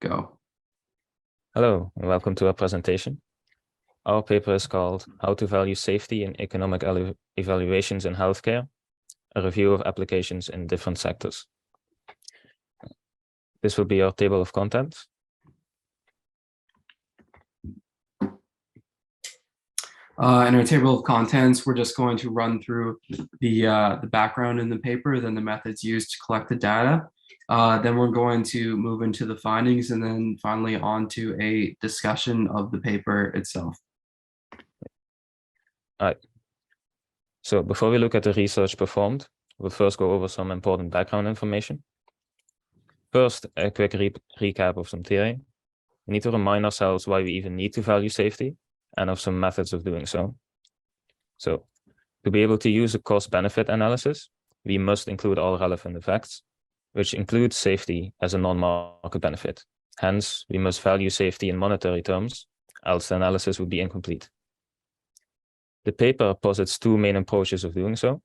Go. Hello, and welcome to our presentation. Our paper is called How to Value Safety in Economic Evaluations in Healthcare, a review of applications in different sectors. This will be our table of contents. In our table of contents, we're just going to run through the background in the paper, then the methods used to collect the data. Then we're going to move into the findings and then finally on to a discussion of the paper itself. All right. So before we look at the research performed, we'll first go over some important background information. First, a quick recap of some theory. We need to remind ourselves why we even need to value safety and of some methods of doing so. So to be able to use a cost-benefit analysis, we must include all relevant effects, which includes safety as a non-market benefit. Hence, we must value safety in monetary terms, else the analysis would be incomplete. The paper posits two main approaches of doing so,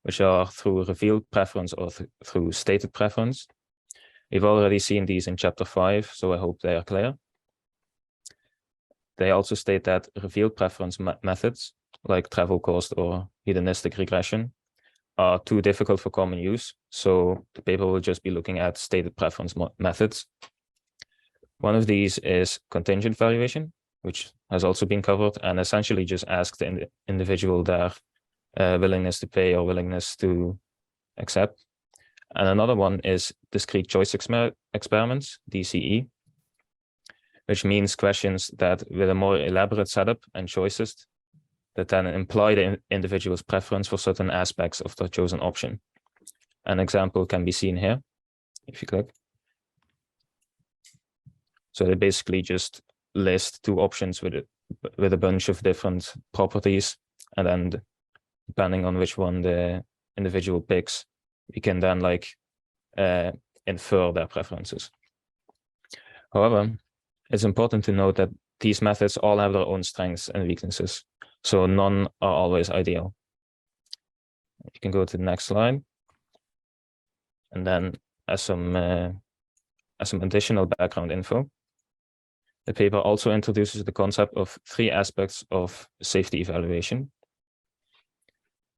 which are through revealed preference or through stated preference. We've already seen these in chapter 5, so I hope they are clear. They also state that revealed preference methods, like travel cost or hedonistic regression, are too difficult for common use, so the paper will just be looking at stated preference methods. One of these is contingent valuation, which has also been covered, and essentially just asks the individual their willingness to pay or willingness to accept. And another one is discrete choice experiments, DCE, which means questions that with a more elaborate setup and choices that then imply the individual's preference for certain aspects of the chosen option. An example can be seen here, if you click. So they basically just list two options with a bunch of different properties, and then depending on which one the individual picks, we can then infer their preferences. However, it's important to note that these methods all have their own strengths and weaknesses, so none are always ideal. You can go to the next slide. And then as some additional background info, the paper also introduces the concept of three aspects of safety evaluation.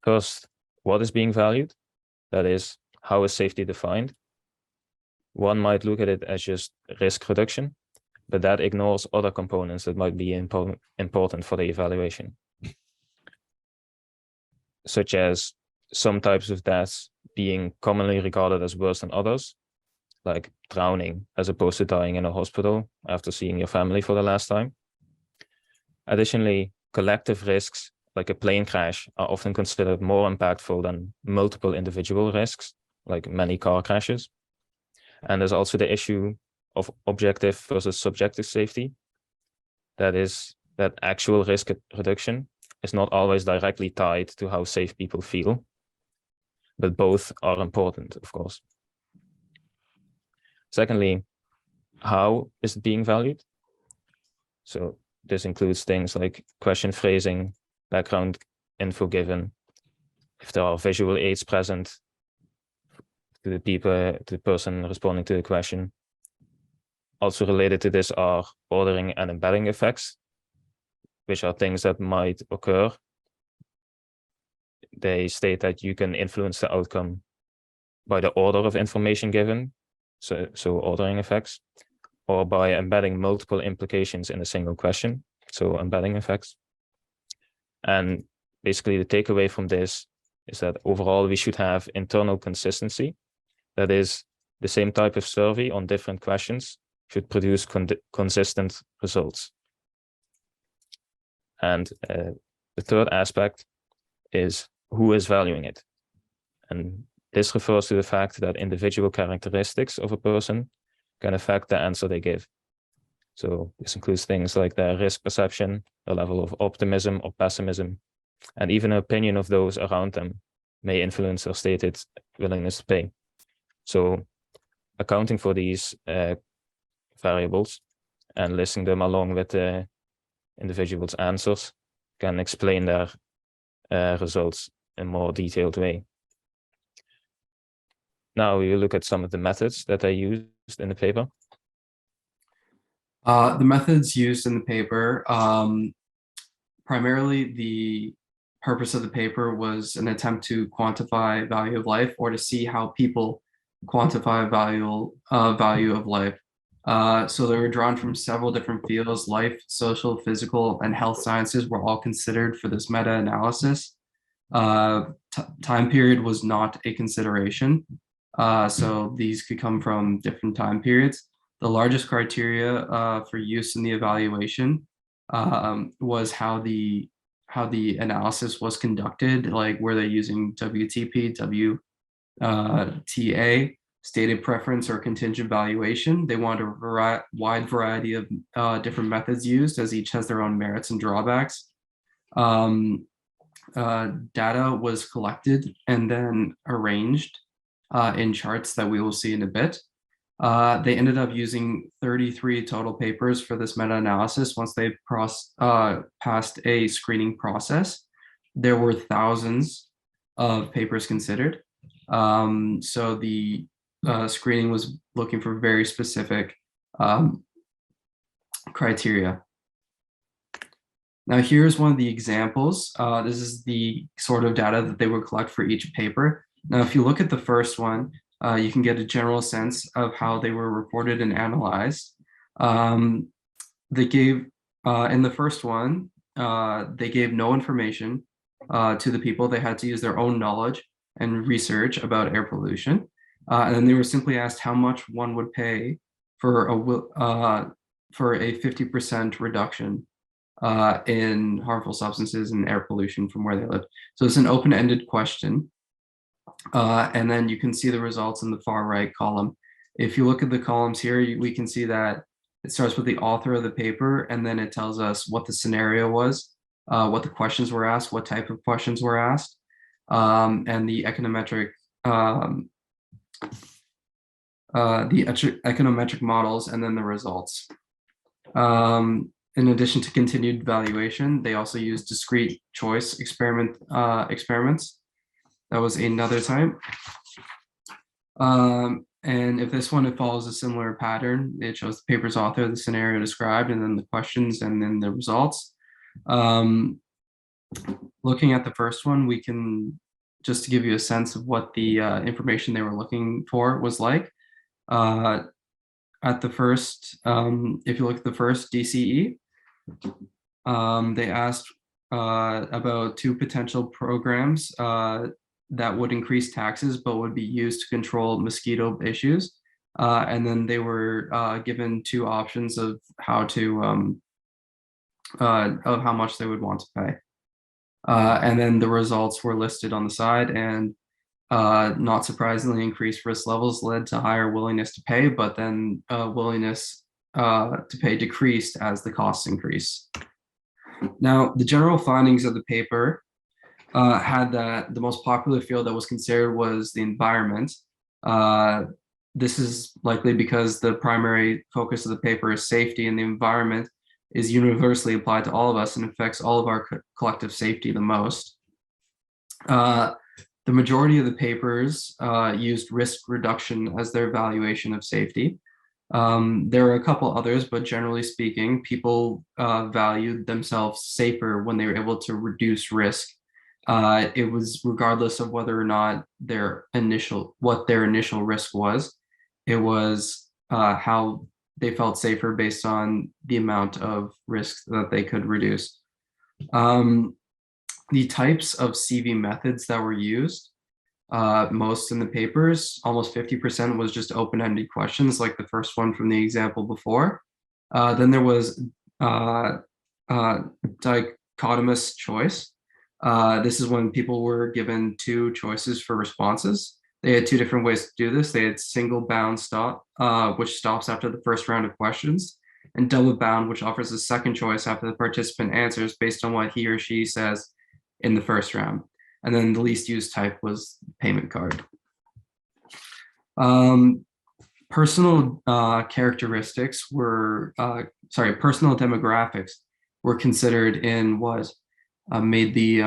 First, what is being valued? That is, how is safety defined? One might look at it as just risk reduction, but that ignores other components that might be important for the evaluation, such as some types of deaths being commonly regarded as worse than others, like drowning as opposed to dying in a hospital after seeing your family for the last time. Additionally, collective risks, like a plane crash, are often considered more impactful than multiple individual risks, like many car crashes. And there's also the issue of objective versus subjective safety. That is, that actual risk reduction is not always directly tied to how safe people feel, but both are important, of course. Secondly, how is it being valued? So this includes things like question phrasing, background info given, if there are visual aids present to the person responding to the question. Also related to this are ordering and embedding effects, which are things that might occur. They state that you can influence the outcome by the order of information given, so ordering effects, or by embedding multiple implications in a single question, so embedding effects. And basically the takeaway from this is that overall we should have internal consistency. That is, the same type of survey on different questions should produce consistent results. And the third aspect is who is valuing it. And this refers to the fact that individual characteristics of a person can affect the answer they give. So this includes things like their risk perception, the level of optimism or pessimism, and even an opinion of those around them may influence their stated willingness to pay. So accounting for these variables and listing them along with the individual's answers can explain their results in a more detailed way. Now we will look at some of the methods that I used in the paper. The methods used in the paper, primarily the purpose of the paper was an attempt to quantify value of life or to see how people quantify value of life. So they were drawn from several different fields: life, social, physical, and health sciences were all considered for this meta-analysis. Time period was not a consideration. So these could come from different time periods. The largest criteria for use in the evaluation was how the analysis was conducted, like were they using WTP, WTA, stated preference, or contingent valuation. They wanted a wide variety of different methods used, as each has their own merits and drawbacks. Data was collected and then arranged in charts that we will see in a bit. They ended up using 33 total papers for this meta-analysis once they passed a screening process. There were thousands of papers considered. So the screening was looking for very specific criteria. Now, here's one of the examples. This is the sort of data that they would collect for each paper. Now, if you look at the first one, you can get a general sense of how they were reported and analyzed. They gave, in the first one, they gave no information to the people. They had to use their own knowledge and research about air pollution. And then they were simply asked how much one would pay for a 50% reduction in harmful substances and air pollution from where they live. So it's an open-ended question. And then you can see the results in the far right column. If you look at the columns here, we can see that it starts with the author of the paper, and then it tells us what the scenario was, what the questions were asked, what type of questions were asked, and the econometric models, and then the results. In addition to continued valuation, they also used discrete choice experiments. That was another type. And if this one, it follows a similar pattern. It shows the paper's author, the scenario described, and then the questions, and then the results. Looking at the first one, we can, just to give you a sense of what the information they were looking for was like. At the first, if you look at the first DCE, they asked about 2 potential programs that would increase taxes but would be used to control mosquito issues. And then they were given 2 options of how to of how much they would want to pay. And then the results were listed on the side, and not surprisingly, increased risk levels led to higher willingness to pay, but then willingness to pay decreased as the costs increase. Now, the general findings of the paper had that the most popular field that was considered was the environment. This is likely because the primary focus of the paper is safety, and the environment is universally applied to all of us and affects all of our collective safety the most. The majority of the papers used risk reduction as their evaluation of safety. There are a couple others, but generally speaking, people valued themselves safer when they were able to reduce risk. It was regardless of whether or not what their initial risk was. It was how they felt safer based on the amount of risk that they could reduce. The types of CV methods that were used, most in the papers, almost 50% was just open-ended questions, like the first one from the example before. Then there was dichotomous choice. This is when people were given 2 choices for responses. They had 2 different ways to do this. They had single bound stop, which stops after the first round of questions, and double bound, which offers a second choice after the participant answers based on what he or she says in the first round. And then the least used type was payment card. Personal characteristics were, personal demographics were considered in what made the,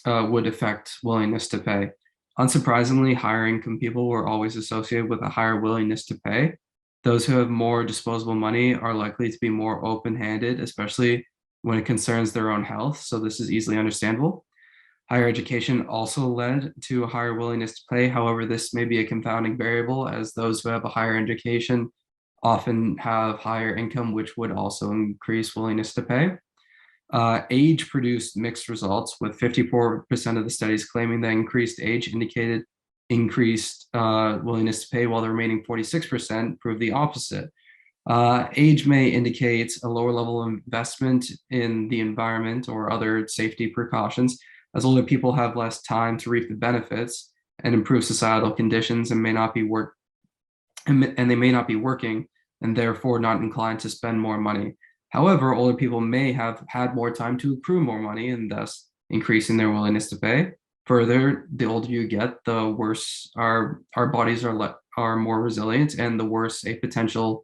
would affect willingness to pay. Unsurprisingly, higher income people were always associated with a higher willingness to pay. Those who have more disposable money are likely to be more open-handed, especially when it concerns their own health. So this is easily understandable. Higher education also led to a higher willingness to pay. However, this may be a confounding variable, as those who have a higher education often have higher income, which would also increase willingness to pay. Age produced mixed results, with 54% of the studies claiming that increased age indicated increased willingness to pay, while the remaining 46% proved the opposite. Age may indicate a lower level of investment in the environment or other safety precautions, as older people have less time to reap the benefits and improve societal conditions and may not be they may not be working and therefore not inclined to spend more money. However, older people may have had more time to accrue more money and thus increasing their willingness to pay. Further, the older you get, the worse our bodies are more resilient, and the worse a potential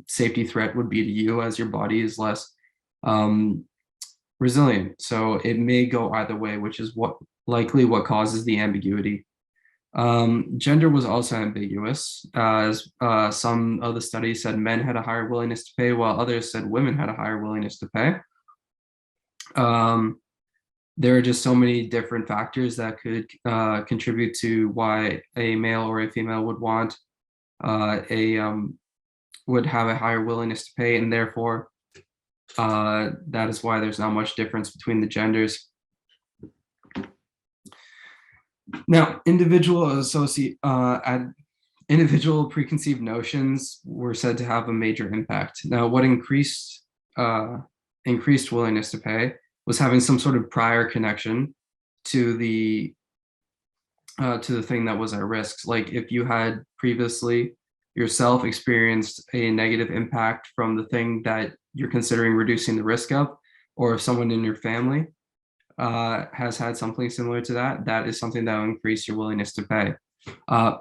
safety threat would be to you, as your body is less resilient. So it may go either way, which is likely what causes the ambiguity. Gender was also ambiguous, as some of the studies said men had a higher willingness to pay, while others said women had a higher willingness to pay. There are just so many different factors that could contribute to why a male or a female would want would have a higher willingness to pay, and therefore that is why there's not much difference between the genders. Now, individual preconceived notions were said to have a major impact. Now, what increased willingness to pay was having some sort of prior connection to the thing that was at risk. Like if you had previously yourself experienced a negative impact from the thing that you're considering reducing the risk of, or if someone in your family has had something similar to that, that is something that will increase your willingness to pay.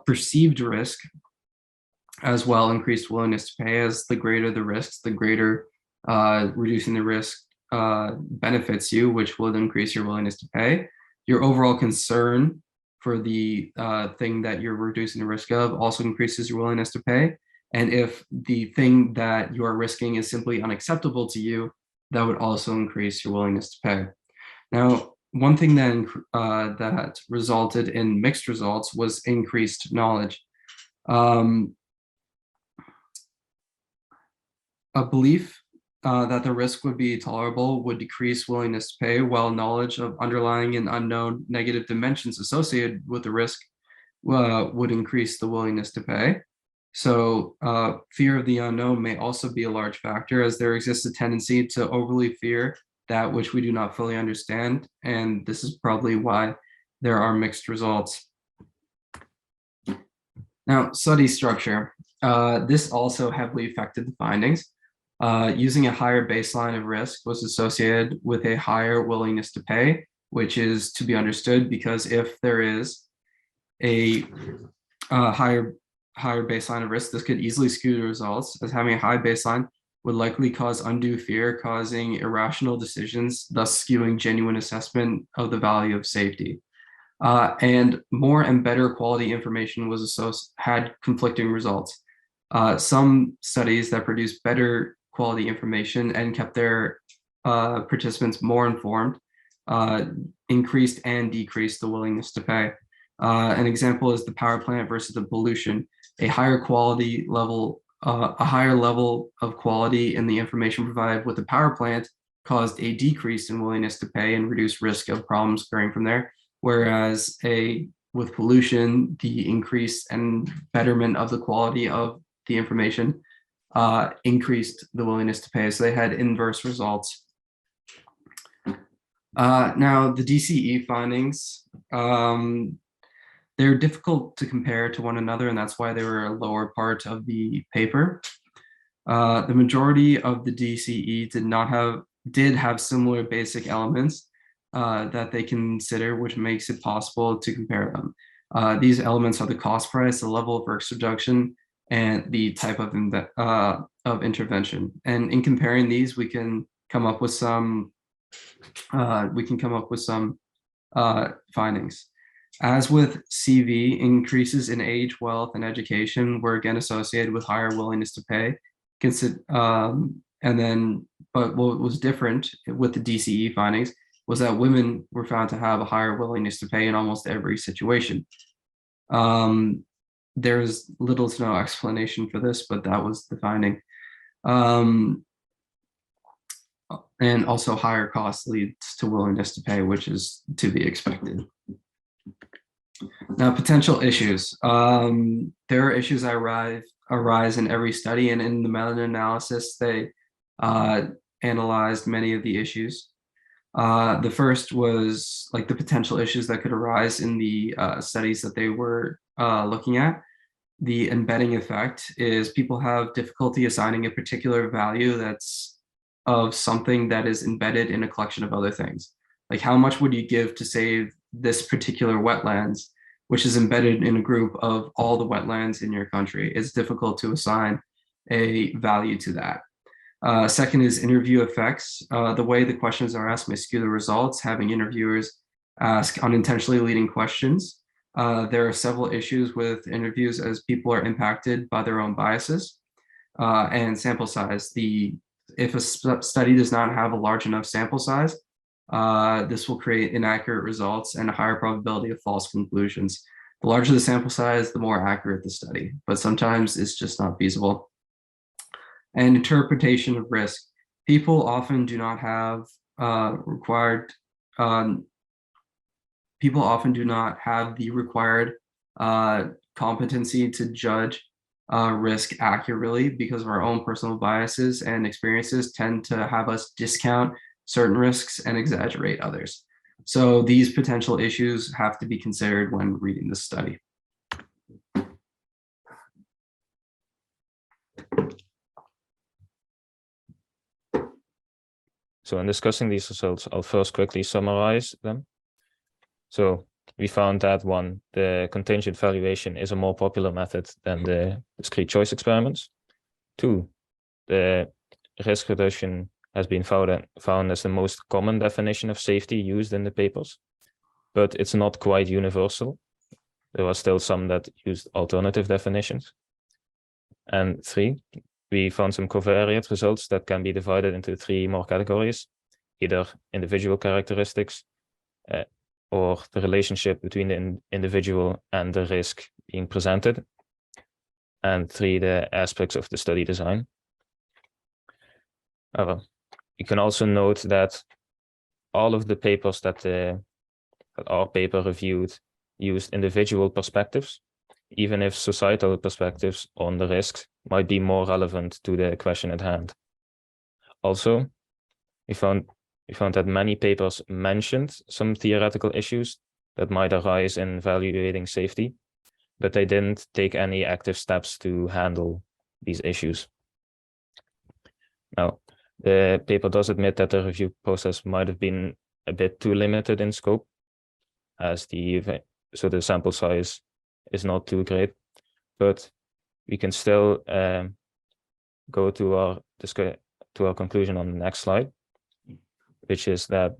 Perceived risk as well increased willingness to pay, as the greater the risks, the greater reducing the risk benefits you, which will increase your willingness to pay. Your overall concern for the thing that you're reducing the risk of also increases your willingness to pay. And if the thing that you are risking is simply unacceptable to you, that would also increase your willingness to pay. Now, one thing then that resulted in mixed results was increased knowledge. A belief that the risk would be tolerable would decrease willingness to pay, while knowledge of underlying and unknown negative dimensions associated with the risk would increase the willingness to pay. So fear of the unknown may also be a large factor, as there exists a tendency to overly fear that which we do not fully understand, and this is probably why there are mixed results. Now, study structure. This also heavily affected the findings. Using a higher baseline of risk was associated with a higher willingness to pay, which is to be understood, because if there is a higher baseline of risk, this could easily skew the results, as having a high baseline would likely cause undue fear, causing irrational decisions, thus skewing genuine assessment of the value of safety. And more and better quality information had conflicting results. Some studies that produced better quality information and kept their participants more informed increased and decreased the willingness to pay. An example is the power plant versus the pollution. A higher level of quality in the information provided with the power plant caused a decrease in willingness to pay and reduced risk of problems occurring from there. Whereas with pollution, the increase and betterment of the quality of the information increased the willingness to pay. So they had inverse results. Now, the DCE findings, they're difficult to compare to one another, and that's why they were a lower part of the paper. The majority of the DCE did have similar basic elements that they consider, which makes it possible to compare them. These elements are the cost price, the level of risk reduction, and the type of intervention. And in comparing these, we can come up with some findings. As with CV, increases in age, wealth, and education were again associated with higher willingness to pay. But what was different with the DCE findings was that women were found to have a higher willingness to pay in almost every situation. There's little to no explanation for this, but that was the finding. And also higher costs leads to willingness to pay, which is to be expected. Now, potential issues. There are issues that arise in every study, and in the meta-analysis, they analyzed many of the issues. The first was like the potential issues that could arise in the studies that they were looking at. The embedding effect is people have difficulty assigning a particular value that's of something that is embedded in a collection of other things. Like, how much would you give to save this particular wetlands, which is embedded in a group of all the wetlands in your country? It's difficult to assign a value to that. Second is interview effects. The way the questions are asked may skew the results, having interviewers ask unintentionally leading questions. There are several issues with interviews as people are impacted by their own biases. And sample size. If a study does not have a large enough sample size, this will create inaccurate results and a higher probability of false conclusions. The larger the sample size, the more accurate the study, but sometimes it's just not feasible. And interpretation of risk. People often do not have the required competency to judge risk accurately because of our own personal biases and experiences tend to have us discount certain risks and exaggerate others. So these potential issues have to be considered when reading the study. So in discussing these results, I'll first quickly summarize them. So we found that one, the contingent valuation is a more popular method than the discrete choice experiments. 2, the risk reduction has been found as the most common definition of safety used in the papers, but it's not quite universal. There are still some that used alternative definitions. And 3, we found some covariate results that can be divided into 3 more categories, either individual characteristics, or the relationship between the individual and the risk being presented, and 3, the aspects of the study design. You can also note that all of the papers that our paper reviewed used individual perspectives, even if societal perspectives on the risks might be more relevant to the question at hand. Also, we found that many papers mentioned some theoretical issues that might arise in evaluating safety, but they didn't take any active steps to handle these issues. Now, the paper does admit that the review process might have been a bit too limited in scope, as the sample size is not too great, but we can still go to our conclusion on the next slide, which is that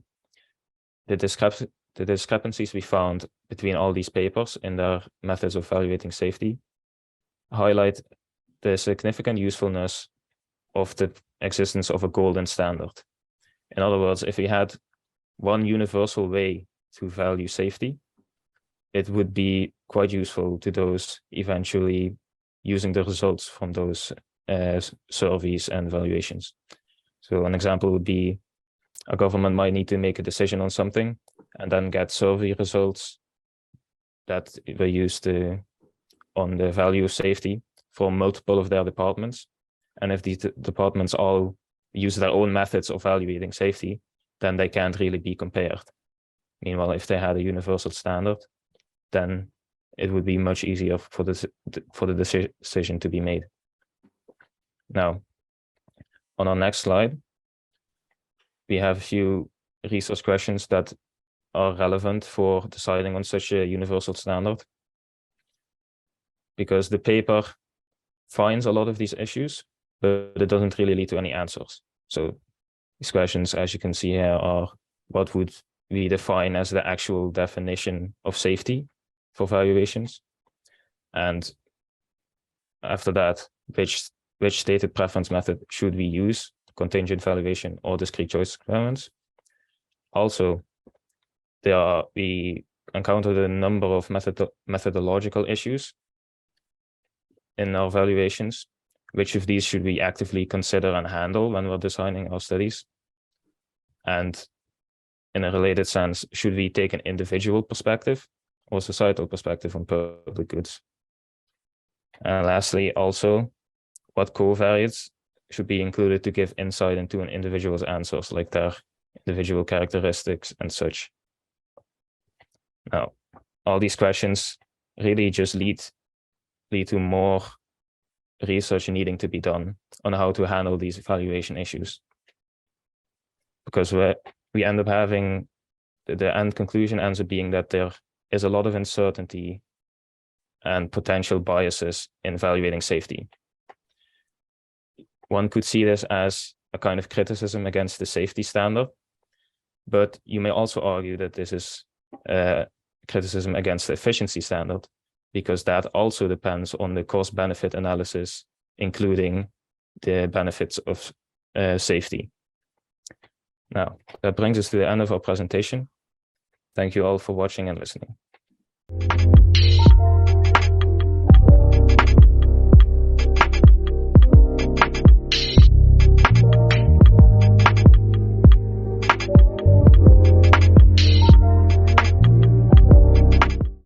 the discrepancies we found between all these papers in their methods of evaluating safety highlight the significant usefulness of the existence of a golden standard. In other words, if we had one universal way to value safety, it would be quite useful to those eventually using the results from those surveys and valuations. So an example would be a government might need to make a decision on something and then get survey results that were used on the value of safety for multiple of their departments. And if these departments all use their own methods of evaluating safety, then they can't really be compared. Meanwhile, if they had a universal standard, then it would be much easier for the decision to be made. Now, on our next slide, we have a few research questions that are relevant for deciding on such a universal standard, because the paper finds a lot of these issues, but it doesn't really lead to any answers. So these questions, as you can see here, are what would we define as the actual definition of safety for valuations. And after that, which stated preference method should we use, contingent valuation or discrete choice experiments. Also, we encountered a number of methodological issues in our valuations. Which of these should we actively consider and handle when we're designing our studies? And in a related sense, should we take an individual perspective or societal perspective on public goods? And lastly, also, what covariates should be included to give insight into an individual's answers, like their individual characteristics and such. Now, all these questions really just lead to more research needing to be done on how to handle these valuation issues. Because we end up having, the end conclusion ends up being that there is a lot of uncertainty and potential biases in evaluating safety. One could see this as a kind of criticism against the safety standard, but you may also argue that this is criticism against the efficiency standard, because that also depends on the cost-benefit analysis, including the benefits of safety. Now, that brings us to the end of our presentation. Thank you all for watching and listening.